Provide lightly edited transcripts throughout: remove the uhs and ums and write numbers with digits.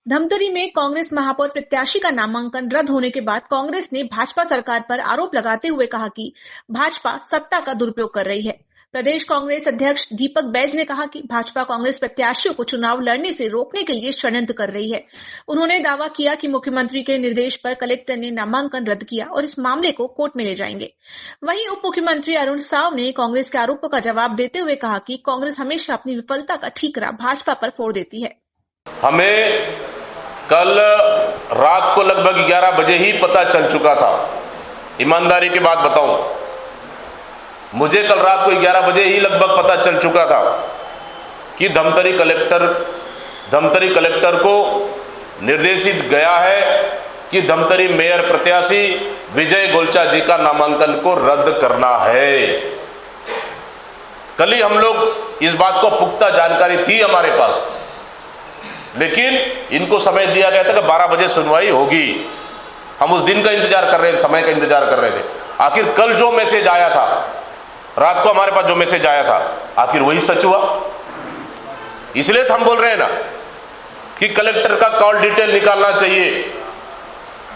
धमतरी में कांग्रेस महापौर प्रत्याशी का नामांकन रद्द होने के बाद कांग्रेस ने भाजपा सरकार पर आरोप लगाते हुए कहा कि भाजपा सत्ता का दुरुपयोग कर रही है। प्रदेश कांग्रेस अध्यक्ष दीपक बैज ने कहा कि भाजपा कांग्रेस प्रत्याशियों को चुनाव लड़ने से रोकने के लिए षड्यंत्र कर रही है। उन्होंने दावा किया कि मुख्यमंत्री के निर्देश पर कलेक्टर ने नामांकन रद्द किया और इस मामले को कोर्ट में ले जाएंगे। वहीं उप मुख्यमंत्री अरुण साव ने कांग्रेस के आरोपों का जवाब देते हुए कहा कि कांग्रेस हमेशा अपनी विफलता का ठीकरा भाजपा पर फोड़ देती है। हमें कल रात को लगभग 11 बजे ही पता चल चुका था। ईमानदारी की बात बताऊं, मुझे कल रात को 11 बजे ही लगभग पता चल चुका था कि धमतरी कलेक्टर को निर्देशित गया है कि धमतरी मेयर प्रत्याशी विजय गोलचा जी का नामांकन को रद्द करना है। कल ही हम लोग इस बात को पुख्ता जानकारी थी हमारे पास, लेकिन इनको समय दिया गया था कि 12 बजे सुनवाई होगी। हम उस दिन का इंतजार कर रहे थे, समय का इंतजार कर रहे थे। आखिर कल जो मैसेज आया था, रात को हमारे पास जो मैसेज आया था, आखिर वही सच हुआ। इसलिए तो हम बोल रहे हैं ना कि कलेक्टर का कॉल डिटेल निकालना चाहिए,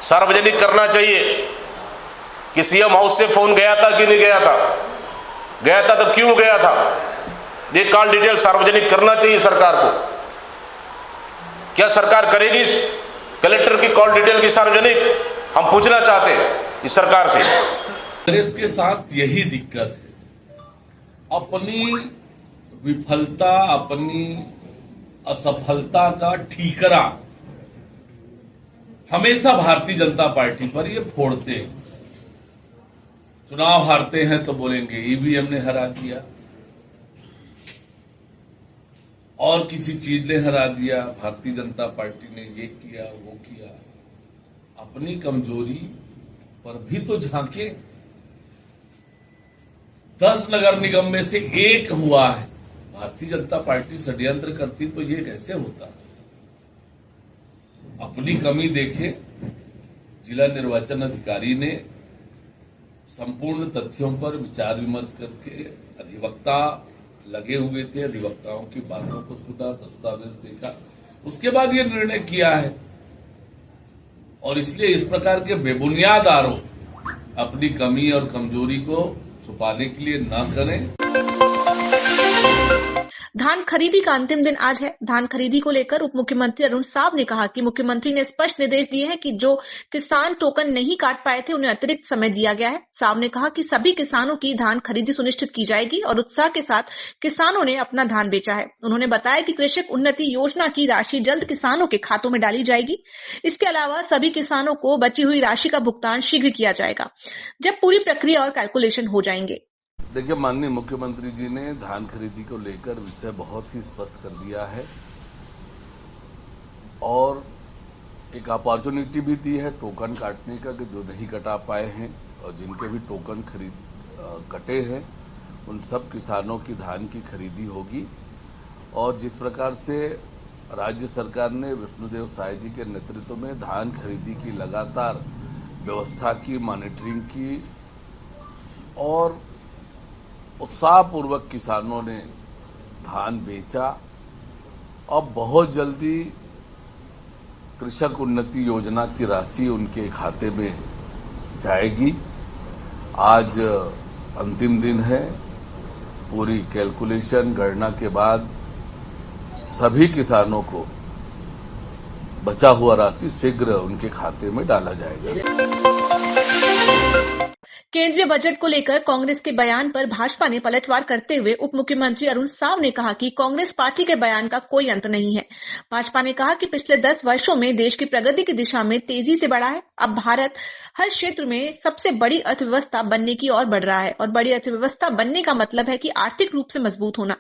सार्वजनिक करना चाहिए कि सीएम हाउस से फोन गया था कि नहीं गया था, गया था तो क्यों गया था। ये कॉल डिटेल सार्वजनिक करना चाहिए सरकार को। क्या सरकार करेगी इस कलेक्टर की कॉल डिटेल की सार्वजनिक? हम पूछना चाहते हैं इस सरकार से। कांग्रेस के साथ यही दिक्कत है, अपनी विफलता, अपनी असफलता का ठीकरा हमेशा भारतीय जनता पार्टी पर ये फोड़ते हैं। चुनाव हारते हैं तो बोलेंगे ईवीएम ने हरा दिया और किसी चीज ने हरा दिया, भारतीय जनता पार्टी ने ये किया वो किया। अपनी कमजोरी पर भी तो झांके। 10 नगर निगम में से एक हुआ है, भारतीय जनता पार्टी षड्यंत्र करती तो ये कैसे होता। अपनी कमी देखे। जिला निर्वाचन अधिकारी ने संपूर्ण तथ्यों पर विचार विमर्श करके, अधिवक्ता लगे हुए थे, अधिवक्ताओं की बातों को सुना, दस्तावेज देखा, उसके बाद ये निर्णय किया है। और इसलिए इस प्रकार के बेबुनियाद आरोप अपनी कमी और कमजोरी को छुपाने के लिए ना करें। धान खरीदी का अंतिम दिन आज है। धान खरीदी को लेकर उप मुख्यमंत्री अरुण साव ने कहा कि मुख्यमंत्री ने स्पष्ट निर्देश दिए हैं कि जो किसान टोकन नहीं काट पाए थे उन्हें अतिरिक्त समय दिया गया है। साव ने कहा कि सभी किसानों की धान खरीदी सुनिश्चित की जाएगी और उत्साह के साथ किसानों ने अपना धान बेचा है। उन्होंने बताया कि कृषक उन्नति योजना की राशि जल्द किसानों के खातों में डाली जाएगी। इसके अलावा सभी किसानों को बची हुई राशि का भुगतान शीघ्र किया जाएगा जब पूरी प्रक्रिया और कैलकुलेशन हो जाएंगे। देखिए, माननीय मुख्यमंत्री जी ने धान खरीदी को लेकर विषय बहुत ही स्पष्ट कर दिया है और एक अपॉर्चुनिटी भी दी है टोकन काटने का कि जो नहीं कटा पाए हैं और जिनके भी टोकन कटे हैं उन सब किसानों की धान की खरीदी होगी। और जिस प्रकार से राज्य सरकार ने विष्णुदेव साय जी के नेतृत्व में धान खरीदी की लगातार व्यवस्था की, मॉनिटरिंग की और उत्साहपूर्वक किसानों ने धान बेचा। अब बहुत जल्दी कृषक उन्नति योजना की राशि उनके खाते में जाएगी। आज अंतिम दिन है। पूरी कैलकुलेशन गणना के बाद सभी किसानों को बचा हुआ राशि शीघ्र उनके खाते में डाला जाएगा। केंद्रीय बजट को लेकर कांग्रेस के बयान पर भाजपा ने पलटवार करते हुए उप मुख्यमंत्री अरुण साव ने कहा कि कांग्रेस पार्टी के बयान का कोई अंत नहीं है। भाजपा ने कहा कि पिछले 10 वर्षों में देश की प्रगति की दिशा में तेजी से बढ़ा है। अब भारत हर क्षेत्र में सबसे बड़ी अर्थव्यवस्था बनने की ओर बढ़ रहा है और बड़ी अर्थव्यवस्था बनने का मतलब है कि आर्थिक रूप से मजबूत होना।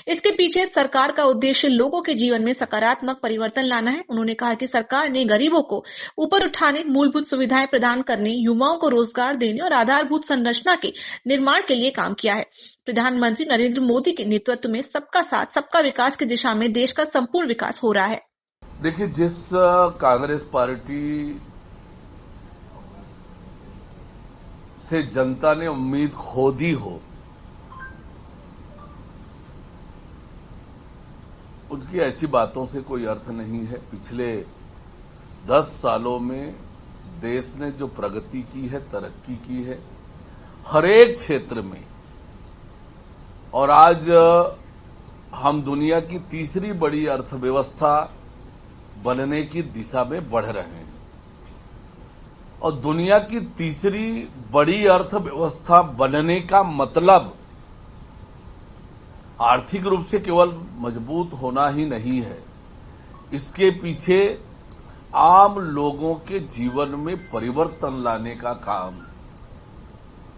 इसके पीछे सरकार का उद्देश्य लोगों के जीवन में सकारात्मक परिवर्तन लाना है। उन्होंने कहा कि सरकार ने गरीबों को ऊपर उठाने, मूलभूत सुविधाएं प्रदान करने, युवाओं को रोजगार देने और आधारभूत संरचना के निर्माण के लिए काम किया है। प्रधानमंत्री नरेंद्र मोदी के नेतृत्व में सबका साथ सबका विकास की दिशा में देश का संपूर्ण विकास हो रहा है। देखिए, जिस कांग्रेस पार्टी से जनता ने उम्मीद खो दी हो, उनकी ऐसी बातों से कोई अर्थ नहीं है। पिछले 10 सालों में देश ने जो प्रगति की है, तरक्की की है हर एक क्षेत्र में, और आज हम दुनिया की तीसरी बड़ी अर्थव्यवस्था बनने की दिशा में बढ़ रहे हैं। और दुनिया की तीसरी बड़ी अर्थव्यवस्था बनने का मतलब आर्थिक रूप से केवल मजबूत होना ही नहीं है, इसके पीछे आम लोगों के जीवन में परिवर्तन लाने का काम,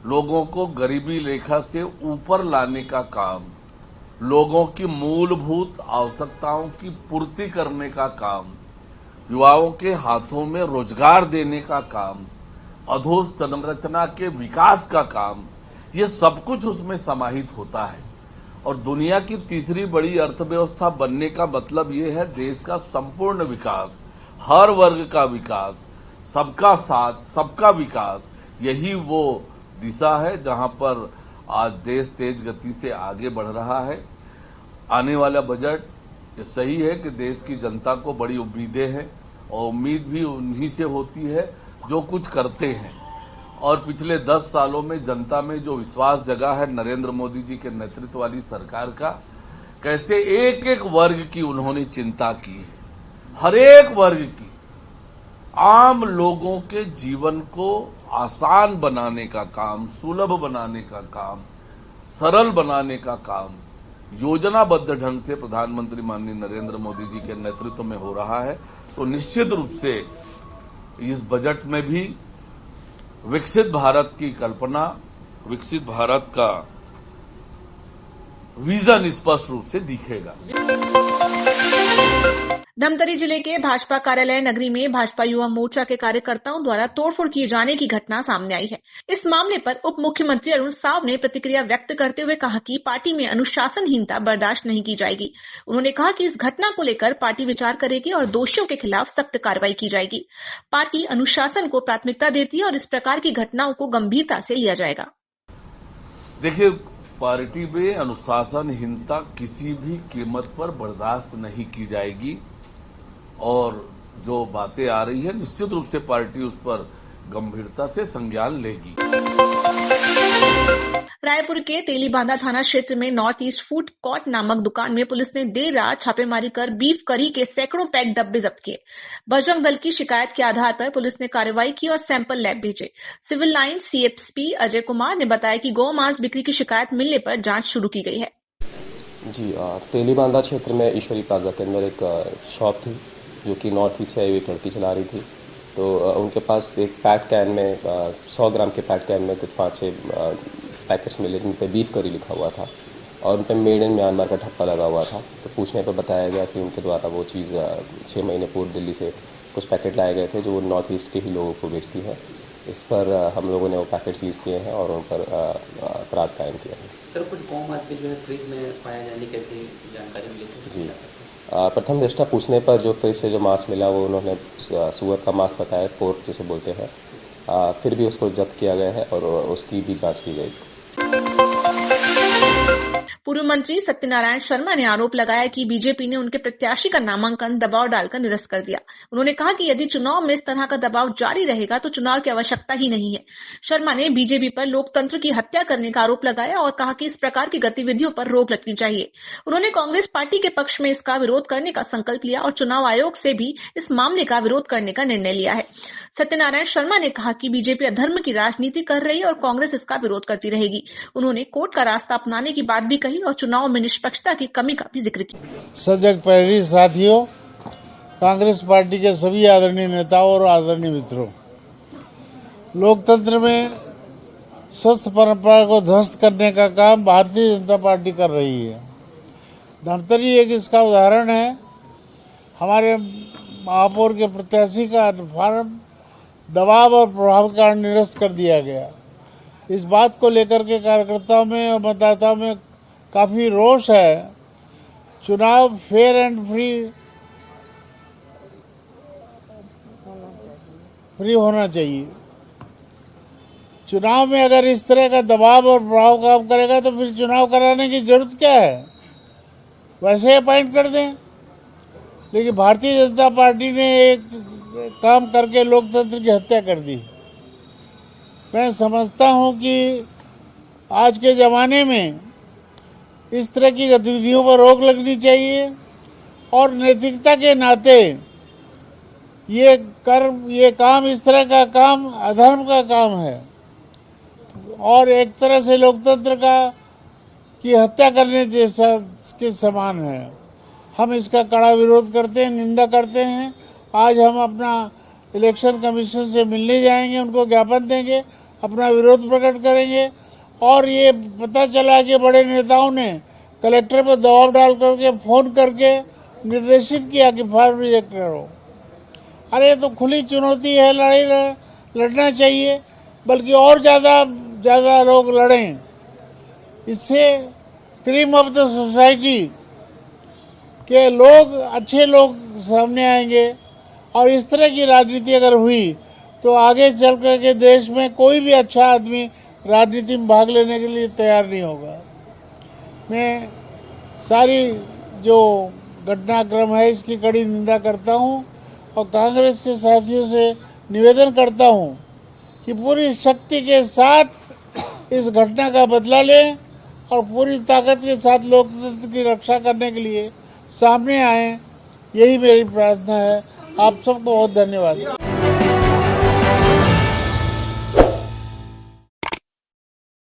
लोगों को गरीबी रेखा से ऊपर लाने का काम, लोगों की मूलभूत आवश्यकताओं की पूर्ति करने का काम, युवाओं के हाथों में रोजगार देने का काम, अधोसंरचना के विकास का काम, ये सब कुछ उसमें समाहित होता है। और दुनिया की तीसरी बड़ी अर्थव्यवस्था बनने का मतलब ये है देश का संपूर्ण विकास, हर वर्ग का विकास, सबका साथ, सबका विकास। यही वो दिशा है जहां पर आज देश तेज गति से आगे बढ़ रहा है। आने वाला बजट ये सही है कि देश की जनता को बड़ी उम्मीदें हैं, और उम्मीद भी उन्हीं से होती है जो कुछ करते हैं। और पिछले 10 सालों में जनता में जो विश्वास जगा है नरेंद्र मोदी जी के नेतृत्व वाली सरकार का, कैसे एक एक वर्ग की उन्होंने चिंता की है, हर एक वर्ग की, आम लोगों के जीवन को आसान बनाने का काम, सुलभ बनाने का काम, सरल बनाने का काम योजनाबद्ध ढंग से प्रधानमंत्री माननीय नरेंद्र मोदी जी के नेतृत्व में हो रहा है। तो निश्चित रूप से इस बजट में भी विकसित भारत की कल्पना, विकसित भारत का विजन स्पष्ट रूप से दिखेगा। धमतरी जिले के भाजपा कार्यालय नगरी में भाजपा युवा मोर्चा के कार्यकर्ताओं द्वारा तोड़फोड़ किए जाने की घटना सामने आई है। इस मामले पर उप मुख्यमंत्री अरुण साव ने प्रतिक्रिया व्यक्त करते हुए कहा कि पार्टी में अनुशासनहीनता बर्दाश्त नहीं की जाएगी। उन्होंने कहा कि इस घटना को लेकर पार्टी विचार करेगी और दोषियों के खिलाफ सख्त कार्रवाई की जाएगी। पार्टी अनुशासन को प्राथमिकता देती है और इस प्रकार की घटनाओं को गंभीरता से लिया जाएगा। देखिए, पार्टी में अनुशासनहीनता किसी भी कीमत पर बर्दाश्त नहीं की जाएगी, और जो बातें आ रही है निश्चित रूप से पार्टी उस पर गंभीरता से संज्ञान लेगी। रायपुर के तेलीबांधा थाना क्षेत्र में नॉर्थ ईस्ट फूड कोर्ट नामक दुकान में पुलिस ने देर रात छापेमारी कर बीफ करी के सैकड़ों पैक डब्बे जब्त किए। बजरंग दल की शिकायत के आधार पर पुलिस ने कार्रवाई की और सैंपल लैब भेजे। Civil line CSP Ajay Kumar ने बताया कि गौ मांस बिक्री की शिकायत मिलने पर जांच शुरू की गई है। जी, तेलीबांधा क्षेत्र में ईश्वरी प्लाजा के अंदर एक शॉप थी जो कि नॉर्थ ईस्ट से आई हुई एक लड़की चला रही थी। तो उनके पास एक पैक कैन में 100 ग्राम के पैक कैन में कुछ 5-6 पैकेट्स मिले जिन पे बीफ करी लिखा हुआ था और उन पर मेड इन म्यांमार का ठप्पा लगा हुआ था। तो पूछने पर बताया गया कि उनके द्वारा वो चीज़ 6 महीने पूर्व दिल्ली से कुछ पैकेट लाए गए थे जो वो नॉर्थ ईस्ट के ही लोगों को बेचती है। इस पर हम लोगों ने वो पैकेट सीज किए हैं और उन पर अपराध कायम किया है। सर, कुछ गौ मांस के जो है फ्रिज में पाया जाने की जानकारी मिली थी? जी, प्रथम दृष्टा पूछने पर जो फ्रिज से जो मांस मिला वो उन्होंने सुअर का मांस बताया, पोर्क जिसे बोलते हैं। फिर भी उसको जब्त किया गया है और उसकी भी जांच की गई। पूर्व मंत्री सत्यनारायण शर्मा ने आरोप लगाया कि बीजेपी ने उनके प्रत्याशी का नामांकन दबाव डालकर निरस्त कर दिया। उन्होंने कहा कि यदि चुनाव में इस तरह का दबाव जारी रहेगा तो चुनाव की आवश्यकता ही नहीं है। शर्मा ने बीजेपी पर लोकतंत्र की हत्या करने का आरोप लगाया और कहा कि इस प्रकार की गतिविधियों पर रोक लगनी चाहिए। उन्होंने कांग्रेस पार्टी के पक्ष में इसका विरोध करने का संकल्प लिया और चुनाव आयोग से भी इस मामले का विरोध करने का निर्णय लिया है। सत्यनारायण शर्मा ने कहा कि बीजेपी अधर्म की राजनीति कर रही है और कांग्रेस इसका विरोध करती रहेगी। उन्होंने कोर्ट का रास्ता अपनाने की बात भी कही और चुनाव में निष्पक्षता की कमी का भी जिक्र किया। सजग प्रहरी साथियों, कांग्रेस पार्टी के सभी आदरणीय नेताओं और आदरणीय मित्रों, लोकतंत्र में स्वस्थ परंपरा को ध्वस्त करने का काम भारतीय जनता पार्टी कर रही है। धमतरी एक इसका उदाहरण है। हमारे महापौर के प्रत्याशी का फार्म दबाव और प्रभाव के कारण निरस्त कर दिया गया। इस बात को लेकर के कार्यकर्ताओं में और मतदाताओं में काफी रोष है। चुनाव फेयर एंड फ्री होना चाहिए। चुनाव में अगर इस तरह का दबाव और प्रभाव काम करेगा तो फिर चुनाव कराने की जरूरत क्या है? वैसे अपॉइंट कर दें। लेकिन भारतीय जनता पार्टी ने एक काम करके लोकतंत्र की हत्या कर दी। मैं समझता हूं कि आज के ज़माने में इस तरह की गतिविधियों पर रोक लगनी चाहिए और नैतिकता के नाते ये काम, इस तरह का काम अधर्म का काम है और एक तरह से लोकतंत्र की हत्या करने जैसा के समान है। हम इसका कड़ा विरोध करते हैं, निंदा करते हैं। आज हम अपना इलेक्शन कमीशन से मिलने जाएंगे, उनको ज्ञापन देंगे, अपना विरोध प्रकट करेंगे। और ये पता चला कि बड़े नेताओं ने कलेक्टर पर दबाव डाल करके फ़ोन करके निर्देशित किया कि फॉर्म रिजेक्ट करो। अरे तो खुली चुनौती है, लड़ना चाहिए, बल्कि और ज़्यादा लोग लड़ें। इससे क्रीम ऑफ द सोसाइटी के लोग, अच्छे लोग सामने आएंगे और इस तरह की राजनीति अगर हुई तो आगे चल कर के देश में कोई भी अच्छा आदमी राजनीति में भाग लेने के लिए तैयार नहीं होगा। मैं सारी जो घटनाक्रम है इसकी कड़ी निंदा करता हूं और कांग्रेस के साथियों से निवेदन करता हूं कि पूरी शक्ति के साथ इस घटना का बदला लें और पूरी ताकत के साथ लोकतंत्र की रक्षा करने के लिए सामने आए। यही मेरी प्रार्थना है। आप सबको बहुत धन्यवाद।